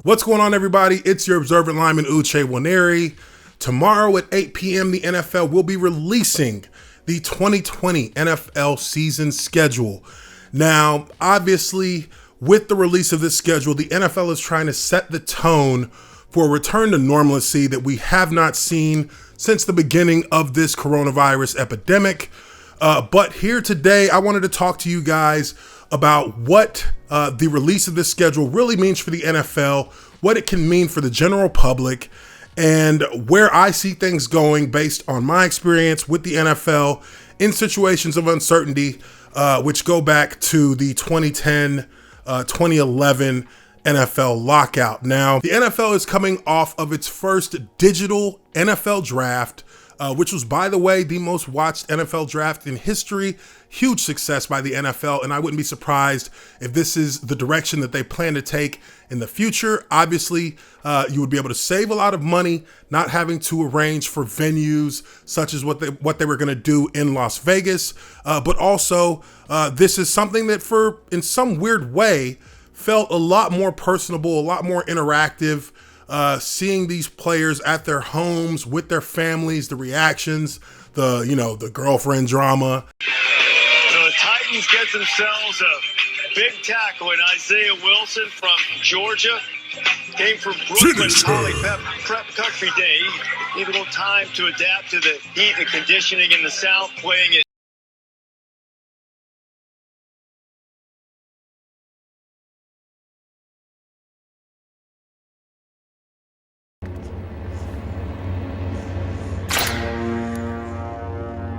What's going on, everybody? It's your observant lineman, Uche Nwaneri. Tomorrow at 8 p.m., the NFL will be releasing the 2020 NFL season schedule. Now, obviously, with the release of this schedule, the NFL is trying to set the tone for a return to normalcy that we have not seen since the beginning of this coronavirus epidemic. But here today, I wanted to talk to you guys about what the release of this schedule really means for the NFL, what it can mean for the general public, and where I see things going based on my experience with the NFL in situations of uncertainty, which go back to the 2010-2011 NFL lockout. Now, the NFL is coming off of its first digital NFL draft, which was, by the way, the most watched NFL draft in history. Huge success by the NFL, and I wouldn't be surprised if this is the direction that they plan to take in the future. Obviously, you would be able to save a lot of money not having to arrange for venues such as what they were going to do in Las Vegas, but also this is something that, in some weird way, felt a lot more personable, a lot more interactive. Seeing these players at their homes with their families, the reactions, the girlfriend drama. So the Titans get themselves a big tackle in Isaiah Wilson from Georgia. Came from Brooklyn Poly Prep Country Day. Need a little time to adapt to the heat and conditioning in the South, playing it.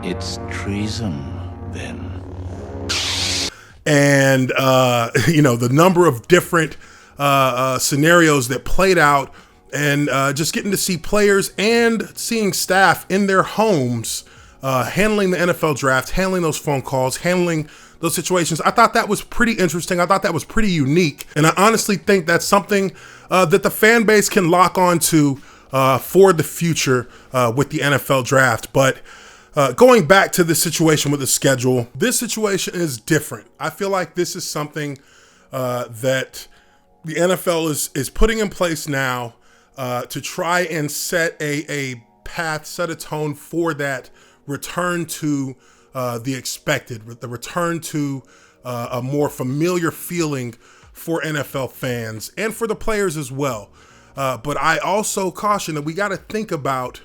It's treason, then. And, the number of different scenarios that played out, and just getting to see players and seeing staff in their homes handling the NFL draft, handling those phone calls, handling those situations. I thought that was pretty interesting. I thought that was pretty unique. And I honestly think that's something that the fan base can lock on to for the future with the NFL draft. But going back to the situation with the schedule, this situation is different. I feel like this is something that the NFL is putting in place now to try and set a path, set a tone for that return to the expected, the return to a more familiar feeling for NFL fans and for the players as well. But I also caution that we got to think about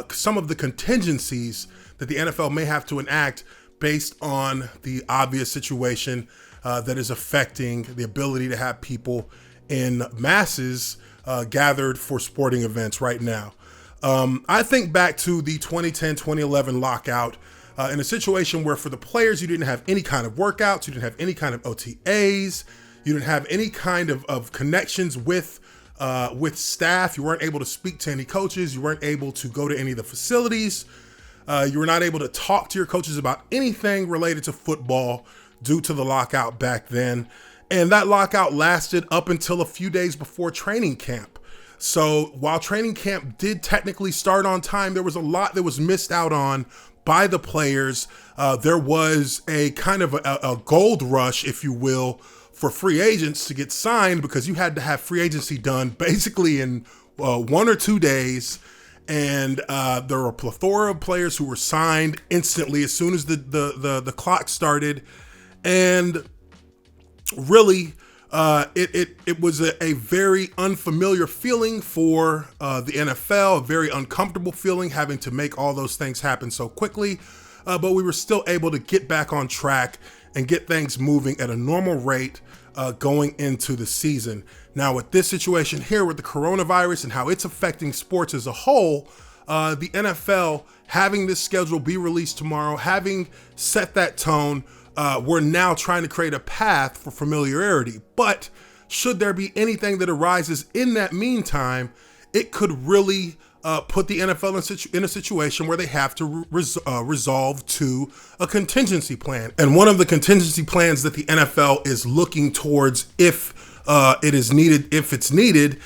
some of the contingencies that the NFL may have to enact based on the obvious situation that is affecting the ability to have people in masses gathered for sporting events right now. I think back to the 2010-2011 lockout in a situation where for the players, you didn't have any kind of workouts, you didn't have any kind of OTAs, you didn't have any kind of connections with staff. You weren't able to speak to any coaches. You weren't able to go to any of the facilities. You were not able to talk to your coaches about anything related to football due to the lockout back then. And that lockout lasted up until a few days before training camp. So while training camp did technically start on time, there was a lot that was missed out on by the players. There was a kind of a gold rush, if you will, for free agents to get signed because you had to have free agency done basically in 1 or 2 days. And there were a plethora of players who were signed instantly as soon as the clock started. And really, it was a very unfamiliar feeling for the NFL, a very uncomfortable feeling having to make all those things happen so quickly. But we were still able to get back on track and get things moving at a normal rate going into the season. Now, with this situation here with the coronavirus and how it's affecting sports as a whole, the NFL having this schedule be released tomorrow, having set that tone, we're now trying to create a path for familiarity. But should there be anything that arises in that meantime, it could really put the NFL in a situation where they have to resolve to a contingency plan. And one of the contingency plans that the NFL is looking towards, if it's needed,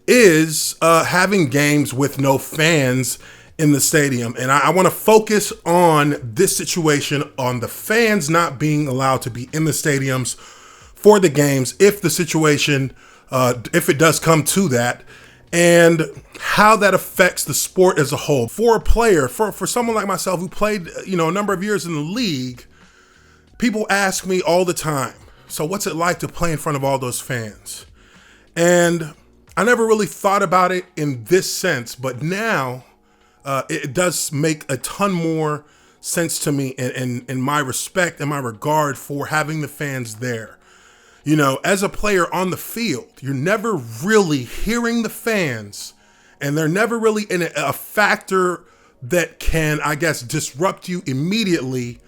is having games with no fans in the stadium. And I want to focus on this situation, on the fans not being allowed to be in the stadiums for the games, if the situation, if it does come to that, and how that affects the sport as a whole. For a player, for someone like myself who played, a number of years in the league, people ask me all the time, so what's it like to play in front of all those fans? And I never really thought about it in this sense, but now it does make a ton more sense to me in my respect and my regard for having the fans there. As a player on the field, you're never really hearing the fans, and they're never really in a factor that can, I guess, disrupt you immediately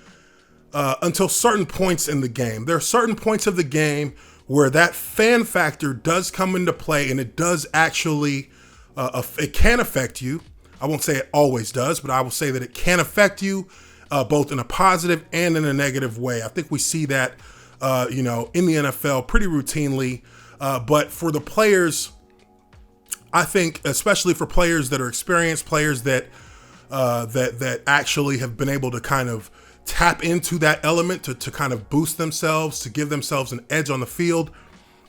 until certain points in the game. There are certain points of the game where that fan factor does come into play, and it does actually, it can affect you. I won't say it always does, but I will say that it can affect you both in a positive and in a negative way. I think we see that in the NFL pretty routinely. But for the players, I think, especially for players that are experienced, players that actually have been able to kind of tap into that element to kind of boost themselves, to give themselves an edge on the field,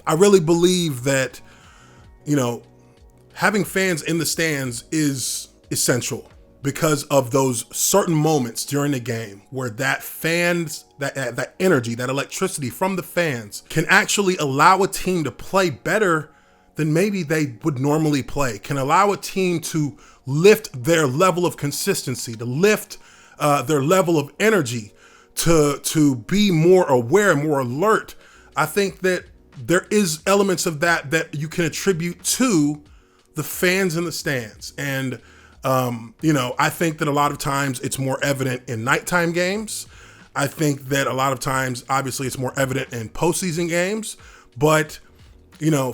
I really believe that, having fans in the stands is essential, because of those certain moments during the game where that energy, that electricity from the fans can actually allow a team to play better than maybe they would normally play, can allow a team to lift their level of consistency, to lift their level of energy, to be more aware, more alert. I think that there is elements of that you can attribute to the fans in the stands. And I think that a lot of times it's more evident in nighttime games. I think that a lot of times, obviously, it's more evident in postseason games. But,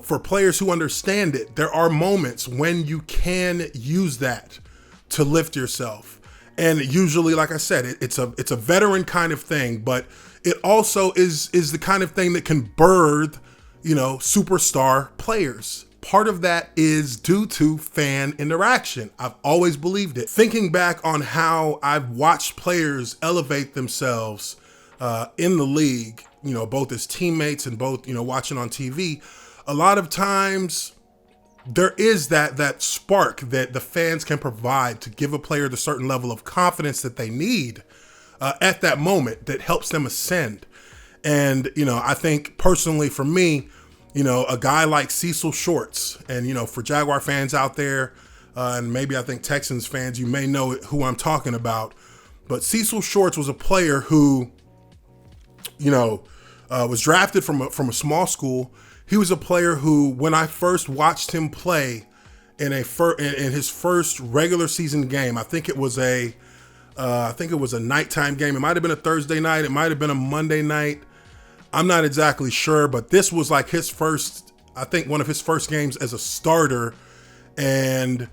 for players who understand it, there are moments when you can use that to lift yourself. And usually, like I said, it's a veteran kind of thing, but it also is the kind of thing that can birth, superstar players. Part of that is due to fan interaction. I've always believed it. Thinking back on how I've watched players elevate themselves in the league, both as teammates and both, watching on TV, a lot of times there is that spark that the fans can provide to give a player the certain level of confidence that they need at that moment that helps them ascend. And, I think personally for me, a guy like Cecil Shorts, and, for Jaguar fans out there, and maybe I think Texans fans, you may know who I'm talking about, but Cecil Shorts was a player who, was drafted from a small school. He was a player who, when I first watched him play in his first regular season game, I think it was a nighttime game. It might have been a Thursday night. It might have been a Monday night. I'm not exactly sure, but this was like one of his first games as a starter. And,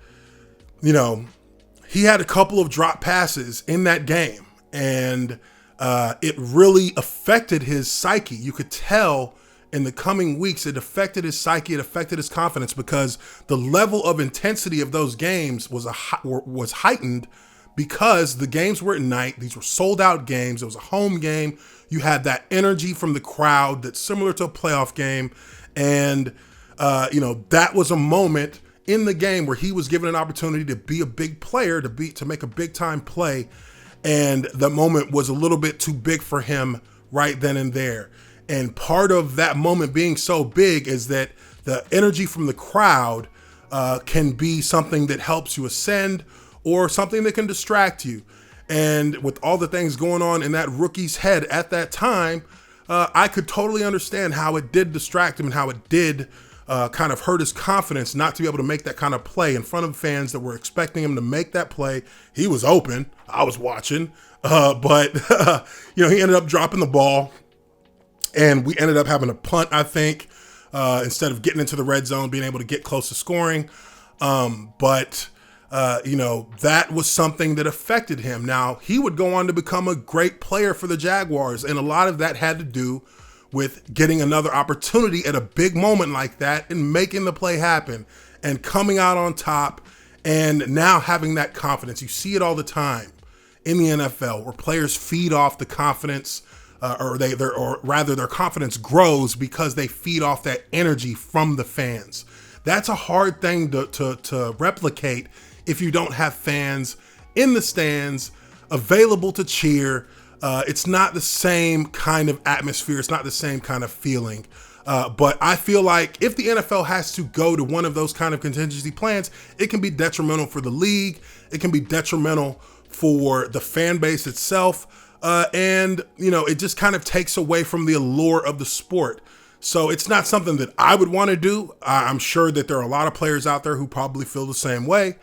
he had a couple of drop passes in that game, and it really affected his psyche. You could tell in the coming weeks, it affected his psyche, it affected his confidence, because the level of intensity of those games was heightened because the games were at night. These were sold out games. It was a home game. You had that energy from the crowd that's similar to a playoff game. And, that was a moment in the game where he was given an opportunity to be a big player, to make a big time play. And the moment was a little bit too big for him right then and there. And part of that moment being so big is that the energy from the crowd can be something that helps you ascend, or something that can distract you. And with all the things going on in that rookie's head at that time, I could totally understand how it did distract him and how it did kind of hurt his confidence not to be able to make that kind of play in front of fans that were expecting him to make that play. He was open. I was watching. But he ended up dropping the ball, and we ended up having a punt, I think, instead of getting into the red zone, being able to get close to scoring. But that was something that affected him. Now, he would go on to become a great player for the Jaguars, and a lot of that had to do with getting another opportunity at a big moment like that and making the play happen. and coming out on top, and now having that confidence. You see it all the time in the NFL where players feed off the confidence, or rather their confidence grows because they feed off that energy from the fans. That's a hard thing to replicate if you don't have fans in the stands available to cheer. It's not the same kind of atmosphere. It's not the same kind of feeling. But I feel like if the NFL has to go to one of those kind of contingency plans, it can be detrimental for the league. It can be detrimental for the fan base itself. And, it just kind of takes away from the allure of the sport. So it's not something that I would want to do. I'm sure that there are a lot of players out there who probably feel the same way.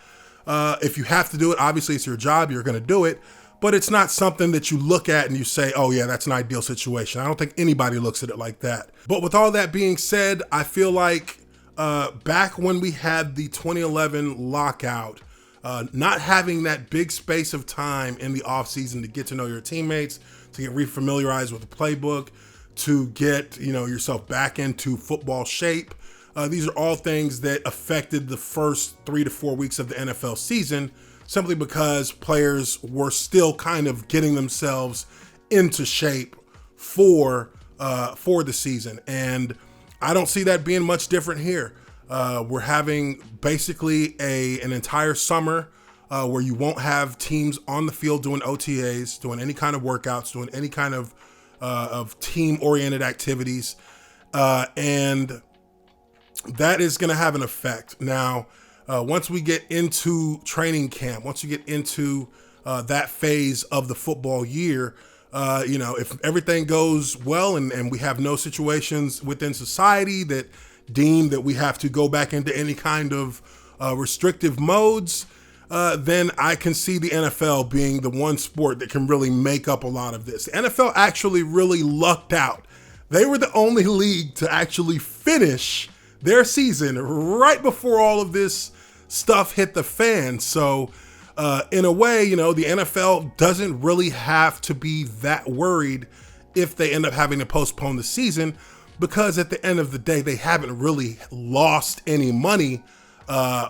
If you have to do it, obviously it's your job, you're going to do it. But it's not something that you look at and you say, oh yeah, that's an ideal situation. I don't think anybody looks at it like that. But with all that being said, I feel like back when we had the 2011 lockout, not having that big space of time in the offseason to get to know your teammates, to get refamiliarized with the playbook, to get yourself back into football shape. These are all things that affected the first 3 to 4 weeks of the NFL season, simply because players were still kind of getting themselves into shape for the season. And I don't see that being much different here. We're having basically an entire summer where you won't have teams on the field doing OTAs, doing any kind of workouts, doing any kind of team-oriented activities. And that is going to have an effect. Now, once we get into training camp, once you get into that phase of the football year, if everything goes well and we have no situations within society that deem that we have to go back into any kind of restrictive modes, then I can see the NFL being the one sport that can really make up a lot of this. The NFL actually really lucked out. They were the only league to actually finish their season right before all of this stuff hit the fan. So in a way, the NFL doesn't really have to be that worried if they end up having to postpone the season, because at the end of the day, they haven't really lost any money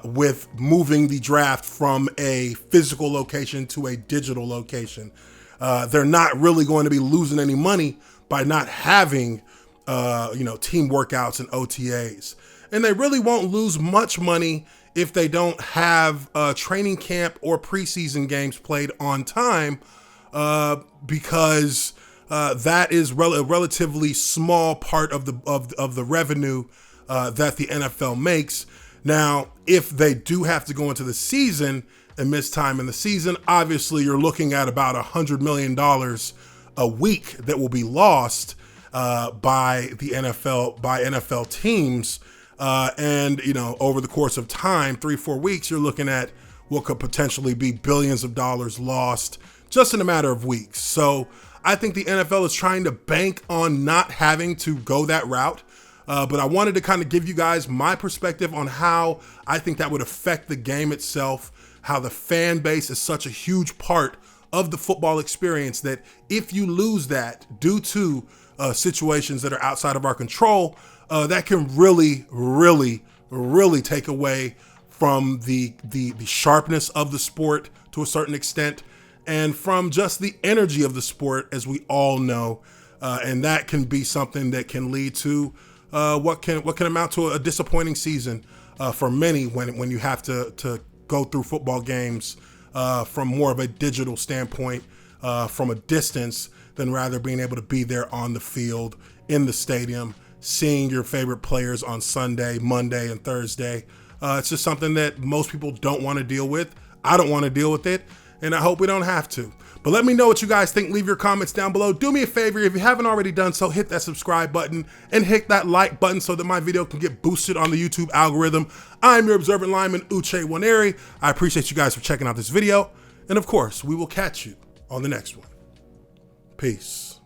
with moving the draft from a physical location to a digital location. They're not really going to be losing any money by not having team workouts and OTAs. And they really won't lose much money if they don't have training camp or preseason games played on time, because that is a relatively small part of the revenue that the NFL makes. Now, if they do have to go into the season and miss time in the season, obviously you're looking at about $100 million a week that will be lost by the NFL, by NFL teams. And over the course of time, 3-4 weeks, you're looking at what could potentially be billions of dollars lost just in a matter of weeks. So I think the NFL is trying to bank on not having to go that route. But I wanted to kind of give you guys my perspective on how I think that would affect the game itself, how the fan base is such a huge part of the football experience that if you lose that due to situations that are outside of our control, that can really, really, really take away from the sharpness of the sport to a certain extent, and from just the energy of the sport, as we all know. And that can be something that can lead to what can amount to a disappointing season for many when you have to go through football games from more of a digital standpoint, from a distance, than rather being able to be there on the field, in the stadium, seeing your favorite players on Sunday, Monday, and Thursday. It's just something that most people don't want to deal with. I don't want to deal with it, and I hope we don't have to. But let me know what you guys think. Leave your comments down below. Do me a favor, if you haven't already done so, hit that subscribe button and hit that like button so that my video can get boosted on the YouTube algorithm. I'm your observant lineman, Uche Nwaneri. I appreciate you guys for checking out this video. And of course, we will catch you on the next one. Peace.